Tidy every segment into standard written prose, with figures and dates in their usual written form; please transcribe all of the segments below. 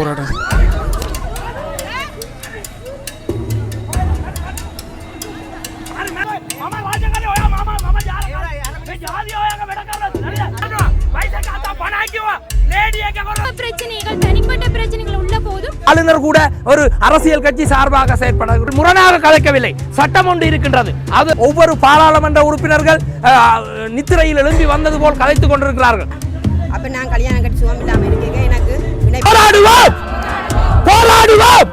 போராட்டம் ஆளுநர் கூட ஒரு அரசியல் கட்சி சார்பாக செயற்பட முரணாக கலைக்கவில்லை. சட்டம் ஒன்று இருக்கின்றது. அது ஒவ்வொரு பாராளுமன்ற உறுப்பினர்கள் நித்திரையில் எழும்பி வந்தது போல் கலைத்துக் கொண்டிருக்கிறார்கள். அப்ப நான் கல்யாணம் கட்டி சுகம் இல்லாம இருக்கேன். எனக்கு போராடுவோம் போராடுவோம்.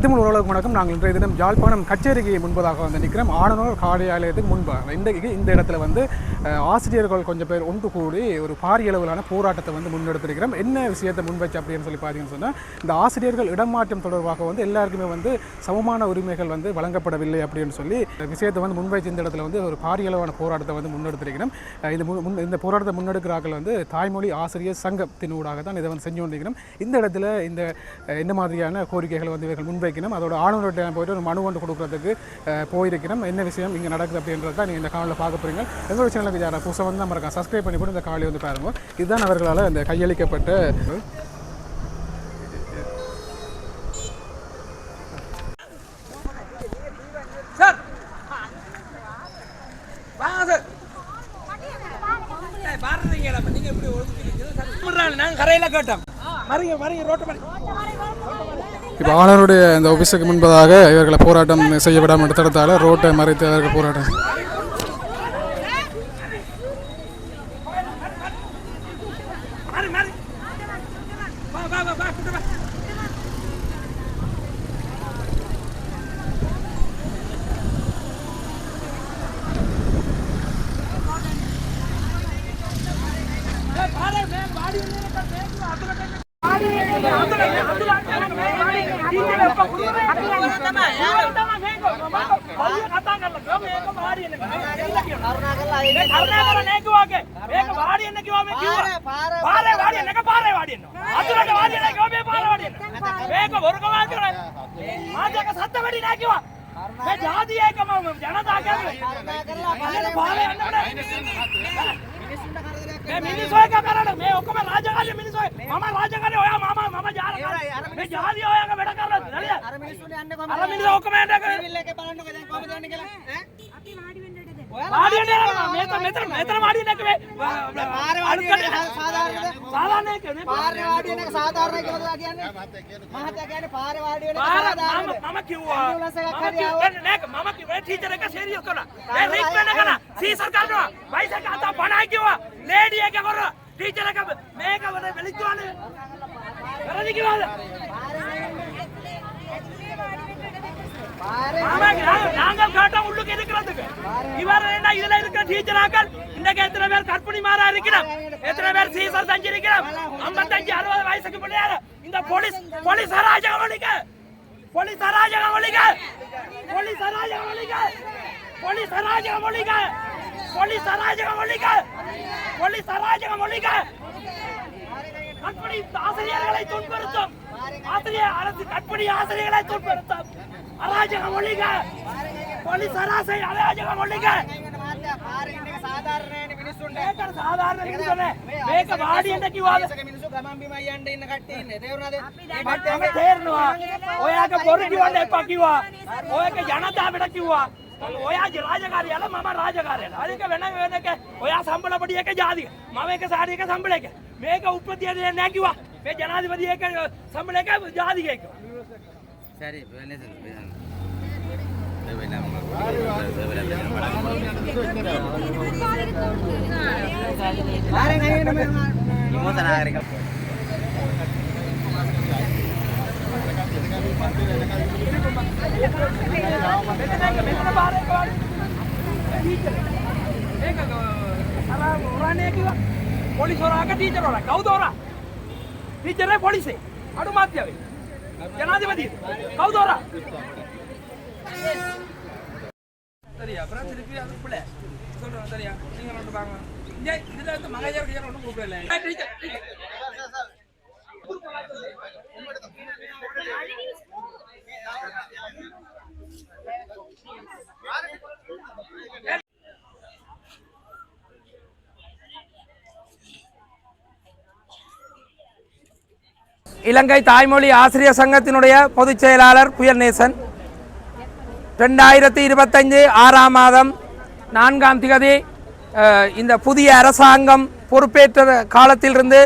தமிழ் உறவுகளுக்கு வணக்கம். நாங்கள் இன்றைய தினம் யாழ்ப்பாணம் கச்சேரிக்கு முன்பதாக வந்து நிற்கிறோம். ஆளுநர் காரியாலயத்துக்கு முன்பாக இன்றைக்கு இந்த இடத்துல வந்து ஆசிரியர்கள் கொஞ்சம் பேர் ஒன்று கூடி ஒரு பாரிய அளவிலான போராட்டத்தை வந்து முன்னெடுத்திருக்கிறோம். என்ன விஷயத்தை முன்வைச்சு அப்படின்னு சொல்லி பார்த்தீங்கன்னு சொன்னால், இந்த ஆசிரியர்கள் இடமாற்றம் தொடர்பாக வந்து எல்லாருக்குமே வந்து சமமான உரிமைகள் வந்து வழங்கப்படவில்லை அப்படின்னு சொல்லி விஷயத்தை வந்து முன்வைச்சு இந்த இடத்துல வந்து ஒரு பாரிய அளவான போராட்டத்தை வந்து முன்னெடுத்திருக்கிறோம். இந்த போராட்டத்தை முன்னெடுக்கிறார்கள் வந்து தாய்மொழி ஆசிரியர் சங்கத்தினூடாக தான் இதை வந்து செஞ்சு கொண்டிருக்கிறோம். இந்த இடத்துல இந்த மாதிரியான கோரிக்கைகளை வந்து இவர்கள் வைக்கணும். அதோட ஆளுநர்கிட்ட போயிட்டு ஒரு மனு ஒன்று கொடுக்கறதுக்கு போயிருக்கணும். என்ன விஷயம் இங்கே நடக்குது அப்படின்றது தான் நீங்கள் இந்த காலையில் பார்க்க போகிறீங்க. எங்களோட சேனலுக்கு யாராவது புதுசாக வந்து நம்ம இருக்கா சப்ஸ்கிரைப் பண்ணி போட்டு இந்த காலையை வந்து பாருங்க. இதுதான் அவர்களால் இந்த கையளிக்கப்பட்ட இப்போ ஆளுநருடைய இந்த ஆஃபீஸுக்கு முன்பதாக இவர்களை போராட்டம் செய்ய விடாமல் தடுத்தால ரோட்டை மறைத்து அவர்கள் போராட்டம். நாங்கள் கேட்டோம் உள்ளுக்கு இருக்கிறதுக்கு. இவர் என்ன இதுல இருக்கிற டீச்சராக்கள் இன்றைக்கு எத்தனை பேர் கற்பனை மாறா இருக்கிறோம், எத்தனை பேர் சீசர் செஞ்சிருக்கிறோம். 55-60 வயசுக்கு பிள்ளையாரு இந்த போலீஸ் அராஜகம் ஒழிக்க, போலீஸ் அராஜகம் ஒழிக்க, போலீஸ் அராஜகம் ஒழிக்க, போலீஸ் அராஜகம் ஒழிக்க, போலீஸ் அராஜகம் ஒழிக்க, போலீஸ் அராஜகம் ஒழிக்க. கற்பனை ஆசிரியர்களை துன்புறுத்தும் அரசு கற்பனை ஆசிரியர்களை துன்புறுத்தும் அராஜகம் ஒழிக, போலீஸ் அராஜகம் ஒழிக. ರಾಜಕಾರಿಯಲ್ಲ ಮಮ ರಾಜಕಾರಿಯಲ್ಲ ಅದಕ್ಕೆ ವೆನಕ್ಕೆ ಒಯಾ ಸಂಬಳ ಪಡಿಯಕ್ಕೆ ಜಾದಿ ಮಮೇಕ ಸಾಡಿಯಕ್ಕೆ ಸಂಬಳಕ್ಕೆ ಮೇಕ ಉತ್ಪತ್ತಿಯನ್ನು ನಾಕಿವ ಮೇ ಜನಾಧಿಪತಿಯಕ್ಕೆ ಸಂಬಳಕ್ಕೆ ಜಾದಿಗೆ ಸರಿ पोलिस टीचर कौदौरा टीचर पोलिस अड़ माध्यवे जनाधिपति कौदौरा சரியா அப்புறம் திருப்பி அது பிள்ளை சொல்றோம் சரியா நீங்க மட்டும் வாங்க இங்க இதுல வந்து மகஜர் கிட்ட ஒண்ணும் கூப்பிடல இலங்கை தாய்மொழி ஆசிரியர் சங்கத்தினுடைய பொதுச் செயலாளர் புயல்நேசன். 2025 6ஆம் மாதம் 4ஆம் திகதி இந்த புதிய அரசாங்கம் பொறுப்பேற்ற காலத்திலிருந்து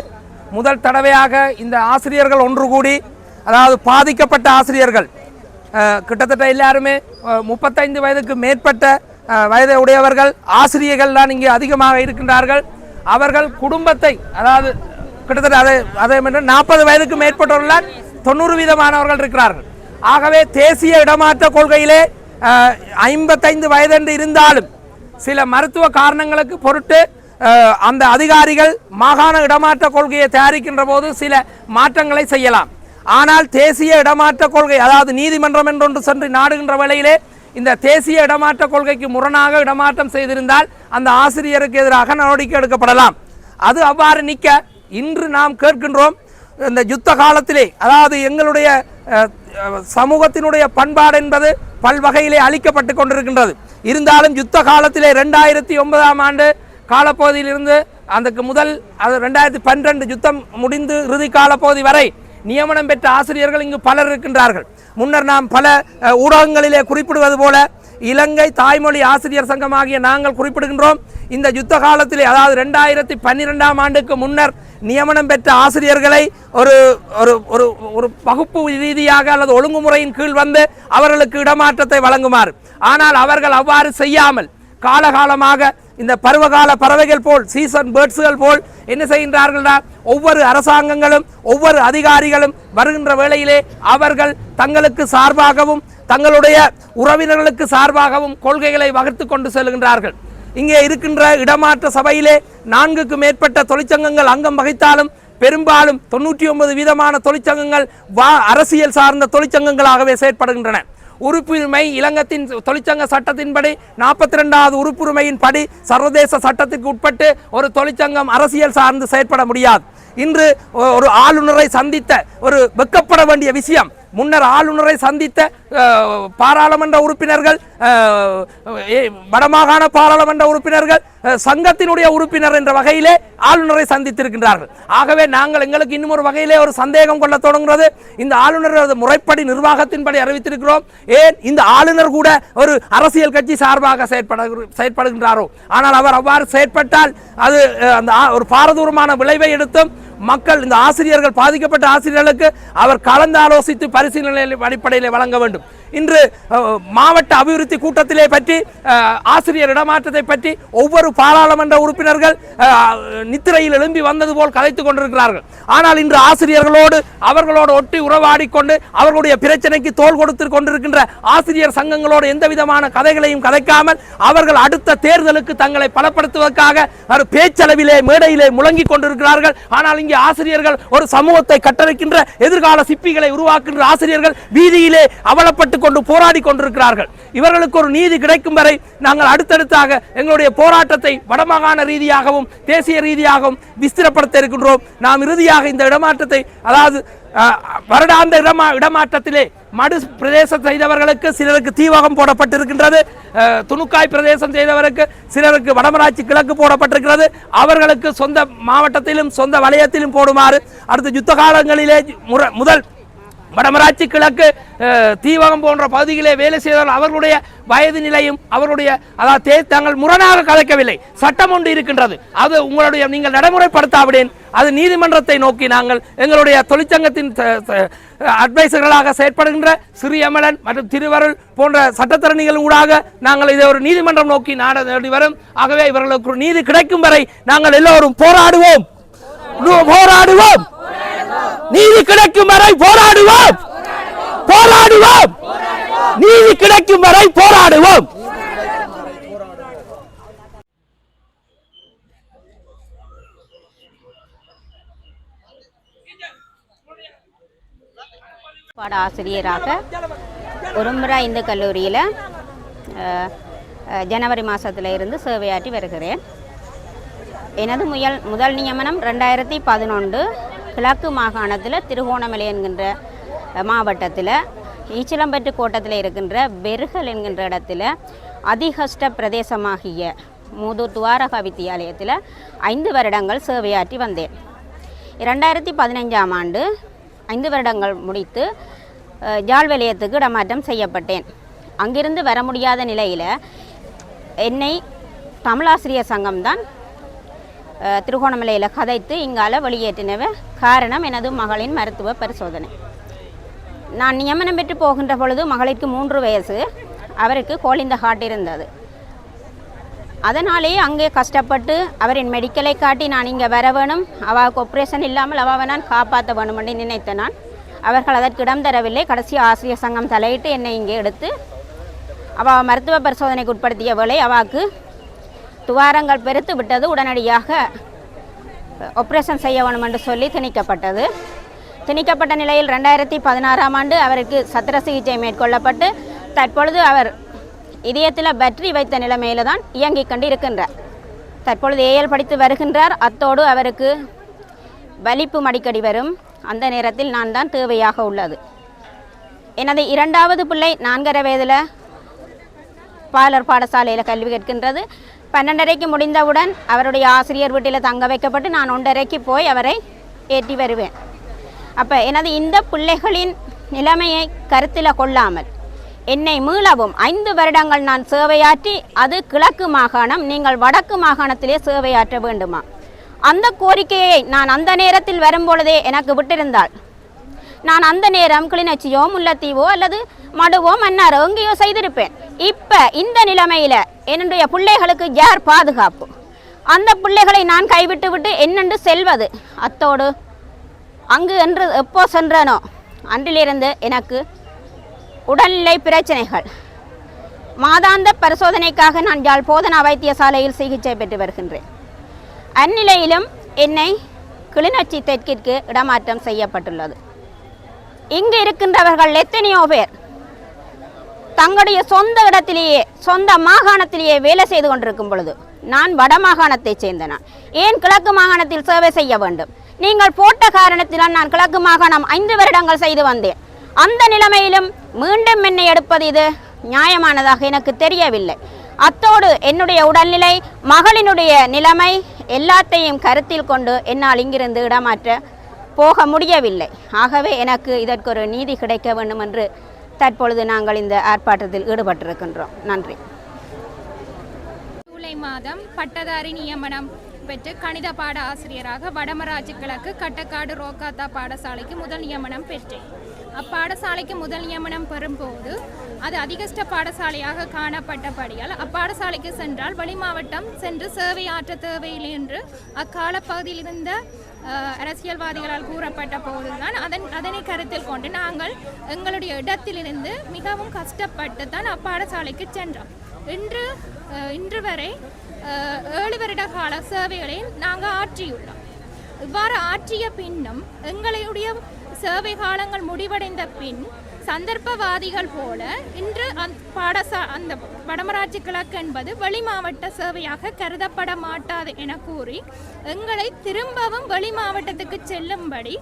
முதல் தடவையாக இந்த ஆசிரியர்கள் ஒன்று கூடி, அதாவது பாதிக்கப்பட்ட ஆசிரியர்கள் கிட்டத்தட்ட எல்லாருமே 35 வயதுக்கு மேற்பட்ட வயதை உடையவர்கள் ஆசிரியர்கள் தான் இங்கே அதிகமாக இருக்கின்றார்கள். அவர்கள் குடும்பத்தை, அதாவது கிட்டத்தட்ட அதே 40 வயதுக்கு மேற்பட்டவர்கள் 90% இருக்கிறார்கள். ஆகவே தேசிய இடமாற்ற கொள்கையிலே 55 வயதென்று இருந்தாலும் சில மருத்துவ காரணங்களுக்கு பொருட்டு அந்த அதிகாரிகள் மாகாண இடமாற்ற கொள்கையை தயாரிக்கின்ற போது சில மாற்றங்களை செய்யலாம். ஆனால் தேசிய இடமாற்ற கொள்கை, அதாவது நீதிமன்றம் என்றொன்று சென்று நாடுகின்ற வேளையிலே இந்த தேசிய இடமாற்ற கொள்கைக்கு முரணாக இடமாற்றம் செய்திருந்தால் அந்த ஆசிரியருக்கு எதிராக நடவடிக்கை எடுக்கப்படலாம். அது அவ்வாறு நிற்க இன்று நாம் கேட்கின்றோம், இந்த யுத்த காலத்திலே, அதாவது எங்களுடைய சமூகத்தினுடைய பண்பாடு என்பது பல்வகையிலே அளிக்கப்பட்டு கொண்டிருக்கின்றது. இருந்தாலும் யுத்த காலத்திலே 2009ஆம் ஆண்டு காலப்பகுதியிலிருந்து அதுக்கு முதல் 2012 யுத்தம் முடிந்து இறுதி காலப்பகுதி வரை நியமனம் பெற்ற ஆசிரியர்கள் இங்கு பலர் இருக்கின்றார்கள். முன்னர் நாம் பல ஊடகங்களிலே குறிப்பிடுவது போல இலங்கை தாய்மொழி ஆசிரியர் சங்கமாகிய நாங்கள் குறிப்பிடுகின்றோம், இந்த யுத்த காலத்திலே, அதாவது 2012ஆம் ஆண்டுக்கு முன்னர் நியமனம் பெற்ற ஆசிரியர்களை ஒரு ஒரு ஒரு ஒரு வகுப்பு ரீதியாக அல்லது ஒழுங்குமுறையின் கீழ் வந்து அவர்களுக்கு இடமாற்றத்தை வழங்குமாறு. ஆனால் அவர்கள் அவ்வாறு செய்யாமல் காலகாலமாக இந்த பருவகால பறவைகள் போல், சீசன் பேர்ட்ஸுகள் போல் என்ன செய்கின்றார்கள்னா, ஒவ்வொரு அரசாங்கங்களும் ஒவ்வொரு அதிகாரிகளும் வருகின்ற வேளையிலே அவர்கள் தங்களுக்கு சார்பாகவும் தங்களுடைய உறவினர்களுக்கு சார்பாகவும் கொள்கைகளை வகுத்து கொண்டு செல்கின்றார்கள். இங்கே இருக்கின்ற இடமாற்ற சபையிலே 4க்கு மேற்பட்ட தொழிற்சங்கங்கள் அங்கம் வகித்தாலும் பெரும்பாலும் 99% தொழிற்சங்கங்கள் அரசியல் சார்ந்த தொழிற்சங்கங்களாகவே செயற்படுகின்றன. உறுப்புரிமை இலங்கத்தின் தொழிற்சங்க சட்டத்தின்படி 42வது உறுப்புரிமையின் படி சர்வதேச சட்டத்திற்கு உட்பட்டு ஒரு தொழிற்சங்கம் அரசியல் சார்ந்து செயற்பட முடியாது. இன்று ஒரு ஆளுநரை சந்தித்த ஒரு வெட்கப்பட வேண்டிய விஷயம், முன்னர் ஆளுநரை சந்தித்த பாராளுமன்ற உறுப்பினர்கள், வடமாகாண பாராளுமன்ற உறுப்பினர்கள் சங்கத்தினுடைய உறுப்பினர் என்ற வகையிலே ஆளுநரை சந்தித்திருக்கின்றார்கள். ஆகவே நாங்கள் எங்களுக்கு இன்னும் ஒரு வகையிலே ஒரு சந்தேகம் கொள்ள தொடங்குகிறது. இந்த ஆளுநர் முறைப்படி நிர்வாகத்தின்படி அறிவித்திருக்கிறோம், ஏன் இந்த ஆளுநர் கூட ஒரு அரசியல் கட்சி சார்பாக செயற்படுகின்றாரோ? ஆனால் அவர் அவ்வாறு செயற்பட்டால் அது அந்த ஒரு பாரதூரமான விளைவை எடுத்தும் மக்கள், இந்த ஆசிரியர்கள், பாதிக்கப்பட்ட ஆசிரியர்களுக்கு அவர் கலந்து ஆலோசித்து பரிசீலனை அடிப்படையில் வழங்க வேண்டும். இன்று மாவட்ட அபிவிருத்தி கூட்டத்திலே பற்றி ஆசிரியர் இடமாற்றத்தை பற்றி ஒவ்வொரு பாராளுமன்ற உறுப்பினர்கள் நித்திரையில் எழும்பி வந்தது போல் கதைத்துக் கொண்டிருக்கிறார்கள். ஆனால் இன்று ஆசிரியர்களோடு அவர்களோடு ஒட்டி உறவாடிக்கொண்டு அவர்களுடைய பிரச்சனைக்கு தோள் கொடுத்து கொண்டிருக்கின்ற ஆசிரியர் சங்கங்களோடு எந்த விதமான கதைகளையும் கதைக்காமல் அவர்கள் அடுத்த தேர்தலுக்கு தங்களை பலப்படுத்துவதற்காக பேச்சளவிலே மேடையிலே முழங்கிக் கொண்டிருக்கிறார்கள். ஆனால் இங்கே ஆசிரியர்கள் ஒரு சமூகத்தை கட்டமைக்கின்ற எதிர்கால சிப்பிகளை உருவாக்குகின்ற ஆசிரியர்கள் வீதியிலே அவலப்பட்டு கொண்டு போராடி கொண்டிருக்கிறார்கள். இவர்களுக்கு ஒரு நீதி கிடைக்கும் வரை நாங்கள் அடுத்தடுத்தாக எங்களுடைய போராட்டத்தை வடமாகாண ரீதியாகவும் தேசிய ரீதியாகவும் விஸ்திரப்படுத்த இருக்கின்றோம். நாம் இறுதியாக இந்த இடமாற்றத்தை, அதாவது வருடாந்த இடமாற்றத்திலே மடு பிரதேசம் செய்தவர்களுக்கு சிலருக்கு தீவகம் போடப்பட்டிருக்கின்றது, துணுக்காய் பிரதேசம் செய்தவருக்கு சிலருக்கு வடமராட்சி கிழக்கு போடப்பட்டிருக்கிறது. அவர்களுக்கு சொந்த மாவட்டத்திலும் சொந்த வலயத்திலும் போடுமாறு அடுத்த யுத்த காலங்களிலே முதல் வடமராட்சி கிழக்கு தீவகம் போன்ற பகுதிகளே வேலை செய்தவர்கள் அவர்களுடைய வயது நிலையும் அவருடைய, அதாவது தாங்கள் முரணாக கதைக்கவில்லை, சட்டம் ஒன்று இருக்கின்றது, அது உங்களுடைய நீங்கள் நடைமுறைப்படுத்தாவிடேன் அது நீதிமன்றத்தை நோக்கி நாங்கள் எங்களுடைய தொழிற்சங்கத்தின் அட்வைசர்களாக செயற்படுகின்ற சிறியமலன் மற்றும் திருவருள் போன்ற சட்டத்தரணிகள் ஊடாக நாங்கள் இதை ஒரு நீதிமன்றம் நோக்கி நாடி வரும். ஆகவே இவர்களுக்கு ஒரு நீதி கிடைக்கும் வரை நாங்கள் எல்லோரும் போராடுவோம், நீதி கிடைக்கும் வரை போராடுவோம், போராடுவோம், நீதி கிடைக்கும் வரை போராடுவோம். பாட ஆசிரியராக ஒருமுறை இந்த கல்லூரியில் ஜனவரி மாதத்தில் இருந்து சேவையாற்றி வருகிறேன். எனது முதல் நியமனம் 2011 கிழக்கு மாகாணத்தில் திருகோணமலை என்கின்ற மாவட்டத்தில் ஈச்சலம்பட்டு கோட்டத்தில் இருக்கின்ற பெருகல் என்கின்ற இடத்துல அதிகஷ்ட பிரதேசமாகிய மூதூர் துவாரகா வித்தியாலயத்தில் 5 வருடங்கள் சேவையாற்றி வந்தேன். 2015ஆம் ஆண்டு 5 வருடங்கள் முடித்து யாழ் வலயத்துக்கு இடமாற்றம் செய்யப்பட்டேன். அங்கிருந்து வர முடியாத நிலையில் என்னை தமிழாசிரியர் சங்கம்தான் திருகோணமலையில் கதைத்து இங்கால வெளியேற்றினவ. காரணம் எனது மகளின் மருத்துவ பரிசோதனை. நான் நியமனம் பெற்று போகின்ற பொழுது மகளிற்கு 3 வயசு, அவருக்கு கோலிந்த ஹார்ட் இருந்தது. அதனாலேயே அங்கே கஷ்டப்பட்டு அவரின் மெடிக்கலை காட்டி நான் இங்கே வர வேணும், அவளுக்கு ஆப்ரேஷன் இல்லாமல் அவளை நான் காப்பாற்ற வேணும் என்று நினைத்த நான். அவர்கள் அதற்கு இடம் தரவில்லை. கடைசி ஆசிரியர் சங்கம் தலையிட்டு என்னை இங்கே எடுத்து அவள் மருத்துவ பரிசோதனைக்கு உட்படுத்திய வேளை அவளுக்கு துவாரங்கள் பெருத்து விட்டது. உடனடியாக ஆப்ரேஷன் செய்ய வேணும் என்று சொல்லி திணிக்கப்பட்டது. திணிக்கப்பட்ட நிலையில் 2016ஆம் ஆண்டு அவருக்கு சத்திர சிகிச்சை மேற்கொள்ளப்பட்டு தற்பொழுது அவர் இதயத்தில் பேட்டரி வைத்த நிலைமையில தான் இயங்கிக் கொண்டு இருக்கின்றார். தற்பொழுது ஏஎல் படித்து வருகின்றார். அத்தோடு அவருக்கு வலிப்பு அடிக்கடி வரும். அந்த நேரத்தில் நான் தான் தேவையாக உள்ளது. எனது 2வது பிள்ளை 4.5 வயதில் பாலர் பாடசாலையில் கல்வி கற்கின்றது. 12:30க்கு முடிந்தவுடன் அவருடைய ஆசிரியர் வீட்டில் தங்க வைக்கப்பட்டு நான் 1:30க்கு போய் அவரை ஏற்றி வருவேன். அப்போ எனது இந்த பிள்ளைகளின் நிலைமையை கருத்தில் கொள்ளாமல் என்னை மீளவும் 5 வருடங்கள் நான் சேவையாற்றி, அது கிழக்கு மாகாணம், நீங்கள் வடக்கு மாகாணத்திலே சேவையாற்ற வேண்டுமா? அந்த கோரிக்கையை நான் அந்த நேரத்தில் வரும்பொழுதே எனக்கு விட்டிருந்தால் நான் அந்த நேரம் கிளிநொச்சியோ முல்லைத்தீவோ அல்லது மடுவோ மன்னாரோ எங்கேயோ செய்திருப்பேன். இப்போ இந்த நிலைமையில் என்னுடைய பிள்ளைகளுக்கு யார் பாதுகாப்பு? அந்த பிள்ளைகளை நான் கைவிட்டு விட்டு என்னென்று செல்வது? அத்தோடு அங்கு என்று எப்போ சென்றனோ அன்றிலிருந்து எனக்கு உடல்நிலை பிரச்சனைகள். மாதாந்த பரிசோதனைக்காக நான் யாழ் போதனா வைத்தியசாலையில் சிகிச்சை பெற்று வருகின்றேன். அந்நிலையிலும் என்னை கிளிநொச்சி தெற்கிற்கு இடமாற்றம் செய்யப்பட்டுள்ளது. இங்கு இருக்கின்றவர்கள் எத்தனையோ பேர் தங்களுடைய சொந்த இடத்திலேயே சொந்த மாகாணத்திலேயே வேலை செய்து கொண்டிருக்கும் பொழுது நான் வடமாகாணத்தை சேர்ந்தேன். ஏன் கிழக்கு மாகாணத்தில் சேவை செய்ய வேண்டும்? நீங்கள் போட்ட காரணத்தினால் நான் கிழக்கு மாகாணம் 5 வருடங்கள் செய்து வந்தேன். அந்த நிலைமையிலும் மீண்டும் என்னை எடுப்பது இது நியாயமானதாக எனக்கு தெரியவில்லை. அத்தோடு என்னுடைய உடல்நிலை, மகளினுடைய நிலைமை எல்லாத்தையும் கருத்தில் கொண்டு என்னால் இங்கிருந்து இடமாற்ற போக முடியவில்லை. ஆகவே எனக்கு இதற்கு ஒரு நீதி கிடைக்க வேண்டும் என்று தற்பொழுது நாங்கள் இந்த ஆர்ப்பாட்டத்தில் ஈடுபட்டிருக்கின்றோம். நன்றி. ஜூலை மாதம் பட்டதாரி நியமனம் பெற்று கணித பாட ஆசிரியராக வடமராட்சி கிழக்கு கட்டக்காடு ரோக்காத்தா பாடசாலைக்கு முதல் நியமனம் பெற்றேன். அப்பாடசாலைக்கு முதல் நியமனம் பெறும்போது அது அதிகஷ்ட பாடசாலையாக காணப்பட்டபடியால் அப்பாடசாலைக்கு சென்றால் வெளி மாவட்டம் சென்று சேவையாற்ற தேவையில்லை என்று அக்கால பகுதியில் இருந்த அரசியல்வாதிகளால் கூறப்பட்ட போதுதான் அதனை கருத்தில் கொண்டு நாங்கள் எங்களுடைய இடத்திலிருந்து மிகவும் கஷ்டப்பட்டு தான் அப்பாடசாலைக்கு சென்றோம். இன்று வரை 7 வருட கால சேவைகளை நாங்கள் ஆற்றியுள்ளோம். இவ்வாறு ஆற்றிய பின்னும் எங்களுடைய சேவை காலங்கள் முடிவடைந்த பின் சந்தர்ப்பவாதிகள் போல இன்று அந்த வடமராட்சி கிழக்கு என்பது வெளி மாவட்ட சேவையாக கருதப்பட மாட்டாது என கூறி எங்களை திரும்பவும் வெளி மாவட்டத்துக்கு செல்லும்படி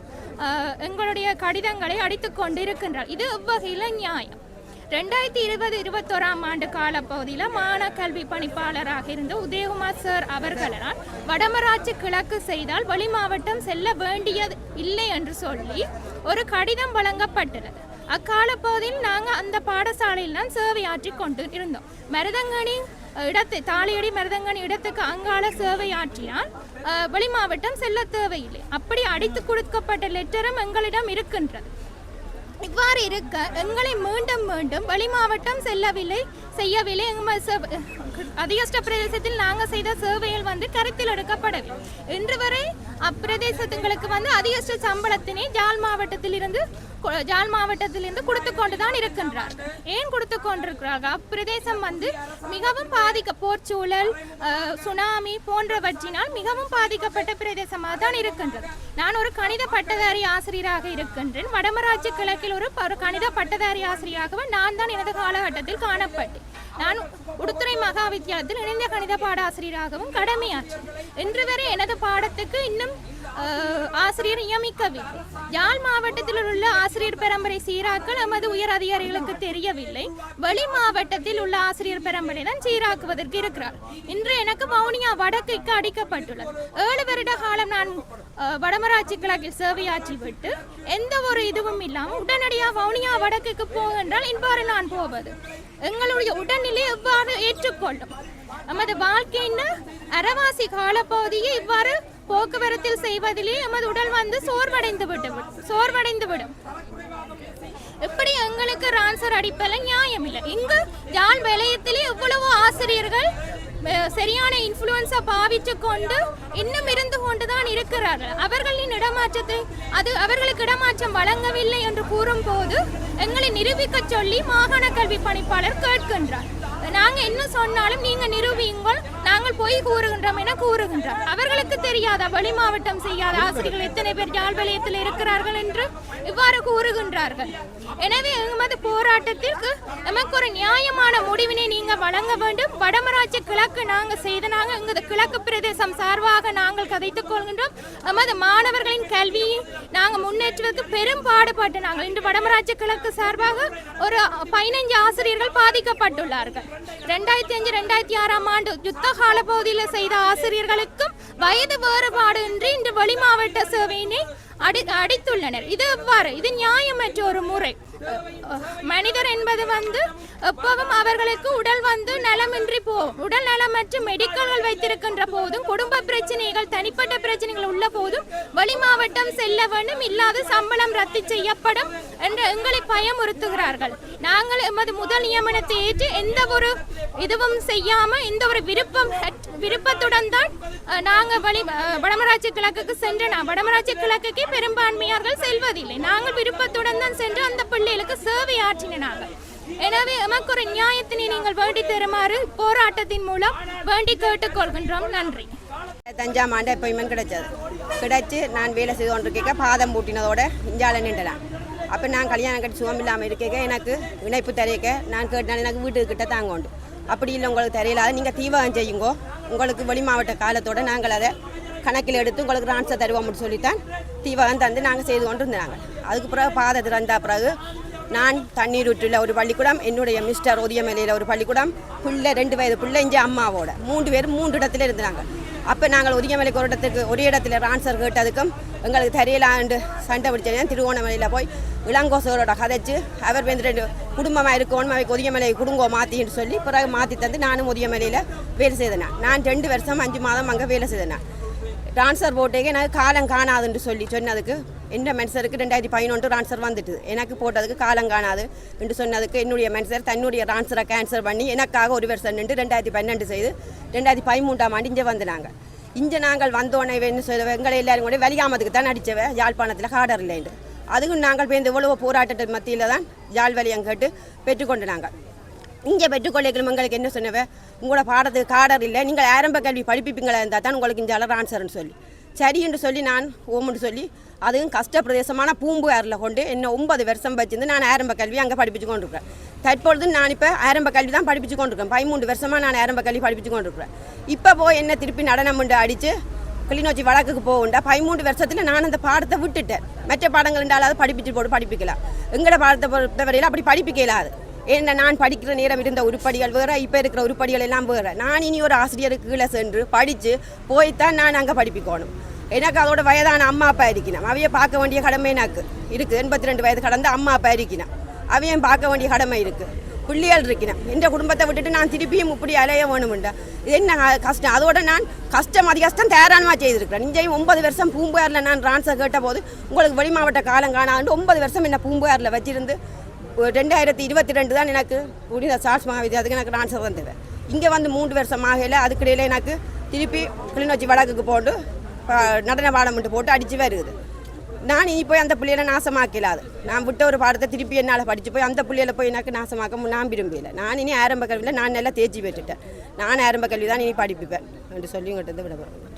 எங்களுடைய கடிதங்களை அடித்து கொண்டிருக்கின்றார். இது எவ்வகையில் நியாயம்? 2020-21ஆம் ஆண்டு காலப்பகுதியில் மாநில கல்வி பணிப்பாளராக இருந்த உதயகுமார் சார் அவர்களால் வடமராட்சி கிழக்கு செய்தால் வெளி மாவட்டம் செல்ல வேண்டியது இல்லை என்று சொல்லி ஒரு கடிதம் வழங்கப்பட்டுள்ளது. அக்காலப்பகுதியில் நாங்கள் அந்த பாடசாலையில் தான் சேவையாற்றி கொண்டு இருந்தோம். மருதங்கனி தாளியடி மருதங்கனி இடத்துக்கு அங்கால சேவையாற்றினால் வெளி மாவட்டம் செல்ல தேவையில்லை. அப்படி அடித்து கொடுக்கப்பட்ட லெட்டரும் எங்களிடம் இருக்கின்றது. இவ்வாறு இருக்க எங்களை மீண்டும் வெளி மாவட்டம் செய்யவில்லை. அதிகஷ்ட பிரதேசத்தில் நாங்கள் செய்த சேவைகள் கருத்தில் எடுக்கப்படவில்லை. இன்று வரை அப்பிரதேசத்துங்களுக்கு அதிகஷ்ட சம்பளத்தினை ஜாழ் மாவட்டத்திலிருந்து கொடுத்து கொண்டுதான் இருக்கின்றார்கள். ஏன் கொடுத்து கொண்டிருக்கிறார்கள்? அப்பிரதேசம் மிகவும் போர்ச்சூழல், சுனாமி போன்றவற்றினால் மிகவும் பாதிக்கப்பட்ட பிரதேசமாக தான் இருக்கின்றது. நான் ஒரு கணித பட்டதாரி ஆசிரியராக இருக்கின்றேன். வடமராட்சி கிழக்கில் ஒரு கணித பட்டதாரி ஆசிரியராக நான் தான் எனது காலகட்டத்தில் காணப்பட்டேன். நான் உடுத்துறை மகா வித்தியாலயத்தில் இணைந்த கணித பாட ஆசிரியராகவும் கடமையாற்றேன். இன்று வரை எனது பாடத்துக்கு இன்னும் ஆசிரியர் நியமிக்கவில்லை. யாழ் மாவட்டத்தில் உள்ள ஆசிரியர் பரம்பரை சீராக்கள் எமது உயர் அதிகாரிகளுக்கு தெரியவில்லை. வெளி மாவட்டத்தில் உள்ள ஆசிரியர் பரம்பரை தான் சீராக்குவதற்கு இருக்கிறார். இன்று எனக்கு வவுனியா வடக்குக்கு அடிக்கப்பட்டுள்ளது. 7 வருட காலம் நான் நான் வடமராட்சி கிழக்கில் சேவையாற்றி விட்டு எந்த ஒரு இதுவும் இல்லாமல் உடனடியாக வவுனியா வடக்குக்கு போகின்றால் இவ்வாறு நான் போவது எங்களுடைய உடல்நிலை எவ்வாறு ஏற்றுக்கொள்ளும் நமது வாழ்க்கையின் அரைவாசி காலப்பகுதியை இவ்வாறு போக்குவரத்தில் செய்வதிலே எமது உடல் வந்து சோர்வடைந்து விடும் இப்படி எங்களுக்கு ரான்சர் அடிப்பல நியாயம் இல்லை. இங்கு யாழ் வலயத்திலே எவ்வளவோ ஆசிரியர்கள் சரியான இன்ஃப்ளூயன்ஸை பாவித்து கொண்டு இன்னும் இருந்து கொண்டுதான் இருக்கிறார்கள். அவர்களின் இடமாற்றத்தை அவர்களுக்கு இடமாற்றம் வழங்கவில்லை என்று கூறும் போது எங்களை நிரூபிக்க சொல்லி மாகாண கல்வி பணிப்பாளர் கேட்கின்றார். நாங்கள் என்ன சொன்னாலும் நீங்க நிரூபியுங்கள், நாங்கள் போய் கூறுகின்றோம் என கூறுகின்றோம். அவர்களுக்கு தெரியாத வெளி மாவட்டம் செய்யாத ஆசிரியர்கள் எத்தனை பேர் யாழ் வலயத்தில் இருக்கிறார்கள் என்று இவ்வாறு கூறுகின்றார்கள். எனவே எமது போராட்டத்திற்கு நமக்கு ஒரு நியாயமான முடிவினை நீங்க வழங்க வேண்டும். வடமராட்சி கிழக்கு நாங்கள் எங்களது கிழக்கு பிரதேசம் சார்பாக நாங்கள் கதைத்துக் கொள்கின்றோம். எமது மாணவர்களின் கல்வியை நாங்கள் முன்னேற்றுவதற்கு பெரும் பாடுபட்டு நாங்கள் இன்று வடமராட்சி கிழக்கு சார்பாக ஒரு 15 ஆசிரியர்கள் பாதிக்கப்பட்டுள்ளார்கள். 2005-2006 ஆண்டு யுத்த கால பகுதியில் செய்த ஆசிரியர்களுக்கும் வயது வேறுபாடு இன்றி இன்று வெளி மாவட்ட சேவையினை அடித்துள்ளனர். இது நியாயமற்ற ஒரு முறை. மனிதர் என்பது எப்பவும் அவர்களுக்கு உடல் நலமின்றி உடல் நலமற்ற மெடிக்கல்கள் வைத்திருக்கின்ற போதும் குடும்ப பிரச்சனைகள் தனிப்பட்ட பிரச்சனைகள் உள்ள போதும் வெளி மாவட்டம் செல்ல வேண்டும், இல்லாத சம்பளம் ரத்து செய்யப்படும் என்று எங்களை பயமுறுத்துகிறார்கள். நாங்கள் எமது முதல் நியமனத்தை ஏற்று எந்த ஒரு இதுவும் செய்யாம இந்த ஒரு விருப்பத்துடன் தான் நாங்கள் வடமராட்சி கிழக்குக்கு சென்றோம். வடமராட்சி கிழக்குக்கு பெரும்பான்மையார்கள் செல்வதில்லை. நாங்கள் விருப்பத்துடன் தான் சென்று அந்த பிள்ளைகளுக்கு சேவை ஆற்றினார்கள். எனவே எமக்கு ஒரு நியாயத்தினை நீங்கள் வேண்டி தருமாறு போராட்டத்தின் மூலம் வேண்டி கேட்டுக்கொள்கின்றோம். நன்றி. 5ஆம் ஆண்டு அப்பாயின்மெண்ட் கிடைச்சு நான் வேலை செய்து கொண்டிருக்க பாதம் பூட்டினதோட இஞ்சால நின்றேன். அப்போ நான் கல்யாணம் கட்டி சுகம் இல்லாமல் இருக்க எனக்கு இணைப்பு தரையக்க நான் கேட்டேன், எனக்கு வீட்டுக்கிட்ட தாங்க உண்டு. அப்படி இல்லை உங்களுக்கு தெரியலாத நீங்கள் தீவகம் செய்யுங்கோ, உங்களுக்கு வெளி மாவட்ட காலத்தோடு நாங்கள் அதை கணக்கில் எடுத்து உங்களுக்கு ரான்ஸை தருவோம்னு சொல்லித்தான் தீவகம் தந்து நாங்கள் செய்து கொண்டு இருந்தாங்க. அதுக்கு பிறகு பாதை திறந்த பிறகு நான் தண்ணீர் ஊற்றில் ஒரு பள்ளிக்கூடம், என்னுடைய மிஸ்டர் ஒதியமலையில் ஒரு பள்ளிக்கூடம், பிள்ளை 2 வயது பிள்ளை இங்கே அம்மாவோட 3 பேர் 3 இடத்துல இருந்தாங்க. அப்போ நாங்கள் ஒதியமலைக்கு ஒரு இடத்துல ரான்சர் கேட்டதுக்கும் எங்களுக்கு தெரியலாண்டு சண்டை பிடிச்சேன். திருவோணமலையில் போய் இளங்கோசரோட கதைச்சு அவர் 2 குடும்பமாக இருக்கணும், அவைக்கு ஒதியமலை குடும்பம் மாற்றின்னு சொல்லி பிறகு மாற்றி தந்து நானும் ஒதியமலையில் வேலை செய்தேன். நான் 2 வருஷம் 5 மாதம் அங்கே வேலை செய்தேன். ட்ரான்ஸ்ஃபர் போட்டேங்க எனக்கு காலம் காணாதுன்னு சொன்னதுக்கு எந்த மென்சருக்கு 2011 ட்ரான்ஸ்ஃபர் வந்துட்டு எனக்கு போட்டதுக்கு காலம் காணாது என்று சொன்னதுக்கு என்னுடைய மென்சர் தன்னுடைய ட்ரான்ஸ்ஃபரை கேன்சல் பண்ணி எனக்காக 1 வருஷம் நின்று 2012 செய்து 2013ஆம் ஆண்டு இங்கே வந்தாங்க. இங்கே நாங்கள் வந்தோன்னே என்ன சொல்ல எங்களை எல்லாரும் கூட வெளியாமதுக்கு தான் அடித்தவ யாழ்ப்பாணத்தில் காடர் இல்லைண்டு. அதுக்கும் நாங்கள் போய் இந்த இவ்வளவு போராட்டத்தின் மத்தியில் தான் யாழ் வலியம் கேட்டு பெற்றுக்கொண்டு நாங்கள் இங்கே பெற்றுக்கொள்ளைகளும் எங்களுக்கு என்ன சொன்னவ, உங்களோட பாடத்துக்கு காடர் இல்லை, நீங்கள் ஆரம்ப கல்வி படிப்பிப்பீங்களா இருந்தால் தான் உங்களுக்கு இந்த ஆன்சர்னு சொல்லி சரி என்று சொல்லி நான் ஓமுன்னு சொல்லி அதுவும் கஷ்ட பிரதேசமான பூம்புகாரில் கொண்டு என்ன 9 வருஷம் வச்சிருந்து நான் ஆரம்ப கல்வி அங்கே படிப்பிச்சு கொண்டிருக்கிறேன். தற்பொழுது நான் இப்போ ஆரம்ப கல்வி தான் படிப்பிச்சு கொண்டிருக்கேன். 13 வருஷமாக நான் ஆரம்ப கல்வி படிப்பிச்சு கொண்டிருக்கிறேன். இப்போ போய் என்ன திருப்பி நடனம் அடித்து கிளிநொச்சி வழக்குக்கு போகுண்டா 13 வருஷத்தில் நான் அந்த பாடத்தை விட்டுட்டேன். மற்ற பாடங்கள் இருந்தாலும் படிப்பிச்சு போட்டு படிப்பிக்கலாம். எங்களோட பாடத்தை பொறுத்தவரையில் அப்படி படிப்பிக்கலாது. ஏன்னா நான் படிக்கிற நேரம் இருந்த உருப்படிகள் வேறு, இப்போ இருக்கிற உருப்படிகள் எல்லாம் வேறு. நான் இனி ஒரு ஆசிரியருக்கு கீழே சென்று படித்து போய்த்தான் நான் அங்கே படிப்பிக்கணும். எனக்கு அதோட வயதான அம்மா அப்பா இருக்கணும், அவையை பார்க்க வேண்டிய கடமை எனக்கு இருக்குது. 82 வயது கடந்த அம்மா அப்பா இருக்கணும், அவையும் பார்க்க வேண்டிய கடமை இருக்குது. பிள்ளைகள் இருக்கணும். எந்த குடும்பத்தை விட்டுட்டு நான் திருப்பியும் இப்படி அலைய வேணும்ண்டா இது என்ன கஷ்டம். அதோட நான் அதிக கஷ்டம் தேரானமாக செய்திருக்கிறேன். இங்கேயும் 9 வருஷம் பூம்புகாரில் நான் ட்ரான்ஸ்ஃபர் கேட்ட போது உங்களுக்கு வெளி மாவட்ட காலம் காணாண்டு 9 வருஷம் என்ன பூம்புகாரில் வச்சிருந்து 2022 தான் எனக்கு புனித சார்ஸ் மகாவித்யாலயத்துக்கு எனக்கு ட்ரான்ஸ்ஃபர் வந்தது. இங்கே வந்து 3 வருஷம் ஆகலை. அதுக்கிடையில் எனக்கு திருப்பி கிளிநொச்சி வடக்குக்கு போட்டு நடன பாடம் போட்டு அடித்து வருது. நான் இனி போய் அந்த பிள்ளைகளை நாசமாக்கலாது. நான் விட்ட ஒரு பாடத்தை திருப்பி என்னால் படித்து போய் அந்த பிள்ளைகளை போய் எனக்கு நாசமாக்க நான் விரும்பல. நான் இனி ஆரம்ப கல்வியில் நான் நல்லா தேர்ச்சி பெற்றுட்டேன். நான் ஆரம்ப கல்வி தான் இனி படிப்பிப்பேன் என்று சொல்லி உங்கள்கிட்ட விட போகிறேன்.